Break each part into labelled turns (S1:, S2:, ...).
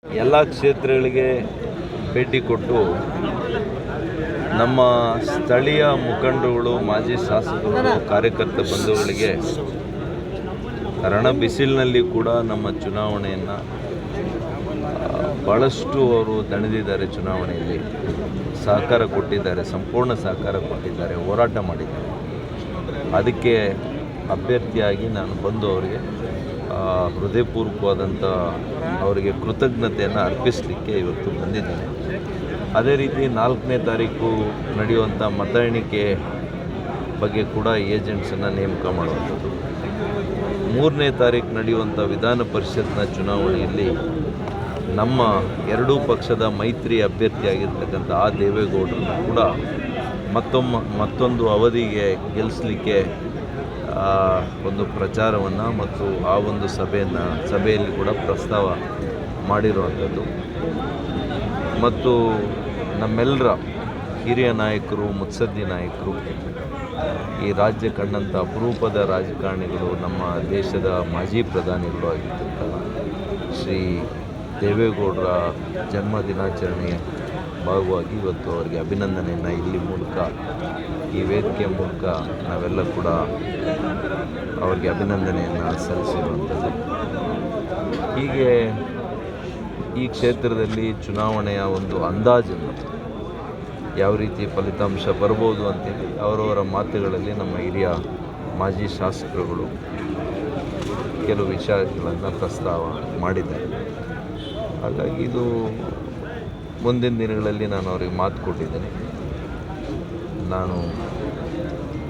S1: ಎಲ್ಲ ಕ್ಷೇತ್ರಗಳಿಗೆ ಭೇಟಿ ಕೊಟ್ಟು ನಮ್ಮ ಸ್ಥಳೀಯ ಮುಖಂಡರುಗಳು, ಮಾಜಿ ಶಾಸಕರು, ಕಾರ್ಯಕರ್ತ ಬಂಧುಗಳಿಗೆ ರಣ ಬಿಸಿಲಿನಲ್ಲಿ ಕೂಡ ನಮ್ಮ ಚುನಾವಣೆಯನ್ನು ಭಾಳಷ್ಟು ಅವರು ದಣಿದಿದ್ದಾರೆ. ಚುನಾವಣೆಯಲ್ಲಿ ಸಹಕಾರ ಕೊಟ್ಟಿದ್ದಾರೆ, ಸಂಪೂರ್ಣ ಸಹಕಾರ ಕೊಟ್ಟಿದ್ದಾರೆ, ಹೋರಾಟ ಮಾಡಿದ್ದಾರೆ. ಅದಕ್ಕೆ ಅಭ್ಯರ್ಥಿಯಾಗಿ ನಾನು ಬಂದು ಅವರಿಗೆ ಹೃದಯಪೂರ್ವಕವಾದಂಥ ಅವರಿಗೆ ಕೃತಜ್ಞತೆಯನ್ನು ಅರ್ಪಿಸಲಿಕ್ಕೆ ಇವತ್ತು ಬಂದಿದ್ದೇನೆ. ಅದೇ ರೀತಿ 4ನೇ ತಾರೀಕು ನಡೆಯುವಂಥ ಮತ ಎಣಿಕೆ ಬಗ್ಗೆ ಕೂಡ ಏಜೆಂಟ್ಸನ್ನು ನೇಮಕ ಮಾಡುವಂಥದ್ದು. 3ನೇ ತಾರೀಕು ನಡೆಯುವಂಥ ವಿಧಾನ ಪರಿಷತ್ನ ಚುನಾವಣೆಯಲ್ಲಿ ನಮ್ಮ ಎರಡೂ ಪಕ್ಷದ ಮೈತ್ರಿ ಅಭ್ಯರ್ಥಿಯಾಗಿರ್ತಕ್ಕಂಥ ಆ ದೇವೇಗೌಡರನ್ನು ಕೂಡ ಮತ್ತೊಂದು ಅವಧಿಗೆ ಗೆಲ್ಲಿಸಲಿಕ್ಕೆ ಒಂದು ಪ್ರಚಾರವನ್ನು ಮತ್ತು ಆ ಒಂದು ಸಭೆಯಲ್ಲಿ ಕೂಡ ಪ್ರಸ್ತಾವ ಮಾಡಿರುವಂಥದ್ದು. ಮತ್ತು ನಮ್ಮೆಲ್ಲರ ಹಿರಿಯ ನಾಯಕರು, ಮುತ್ಸದ್ದಿ ನಾಯಕರು, ಈ ರಾಜ್ಯ ಕಂಡಂಥ ಅಪರೂಪದ ರಾಜಕಾರಣಿಗಳು, ನಮ್ಮ ದೇಶದ ಮಾಜಿ ಪ್ರಧಾನಿಗಳು ಆಗಿರ್ತಕ್ಕ ಶ್ರೀ ದೇವೇಗೌಡರ ಜನ್ಮ ದಿನಾಚರಣೆಯ ಭಾಗವಾಗಿ ಇವತ್ತು ಅವರಿಗೆ ಅಭಿನಂದನೆಯನ್ನು ಈ ವೇದಿಕೆಯ ಮೂಲಕ ನಾವೆಲ್ಲ ಕೂಡ ಅವರಿಗೆ ಅಭಿನಂದನೆಯನ್ನು ಸಲ್ಲಿಸಿರುವಂಥದ್ದು. ಹೀಗೆ ಈ ಕ್ಷೇತ್ರದಲ್ಲಿ ಚುನಾವಣೆಯ ಒಂದು ಅಂದಾಜನ್ನು ಯಾವ ರೀತಿ ಫಲಿತಾಂಶ ಬರ್ಬೋದು ಅಂತೇಳಿ ಅವರವರ ಮಾತುಗಳಲ್ಲಿ ನಮ್ಮ ಹಿರಿಯ ಮಾಜಿ ಶಾಸಕರುಗಳು ಕೆಲವು ವಿಚಾರಗಳನ್ನು ಪ್ರಸ್ತಾವ ಮಾಡಿದ್ದಾರೆ. ಹಾಗಾಗಿ ಇದು ಮುಂದಿನ ದಿನಗಳಲ್ಲಿ ನಾನು ಅವರಿಗೆ ಮಾತು ಕೊಟ್ಟಿದ್ದೇನೆ. ನಾನು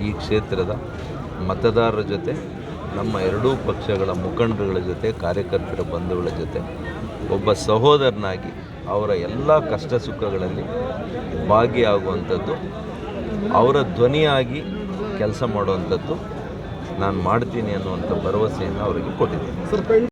S1: ಈ ಕ್ಷೇತ್ರದ ಮತದಾರರ ಜೊತೆ, ನಮ್ಮ ಎರಡೂ ಪಕ್ಷಗಳ ಮುಖಂಡರುಗಳ ಜೊತೆ, ಕಾರ್ಯಕರ್ತರ ಬಂಧುಗಳ ಜೊತೆ ಒಬ್ಬ ಸಹೋದರನಾಗಿ ಅವರ ಎಲ್ಲ ಕಷ್ಟ ಸುಖಗಳಲ್ಲಿ ಭಾಗಿಯಾಗುವಂಥದ್ದು, ಅವರ ಧ್ವನಿಯಾಗಿ ಕೆಲಸ ಮಾಡುವಂಥದ್ದು ನಾನು ಮಾಡ್ತೀನಿ ಅನ್ನುವಂಥ ಭರವಸೆಯನ್ನು ಅವರಿಗೆ ಕೊಟ್ಟಿದ್ದೀನಿ.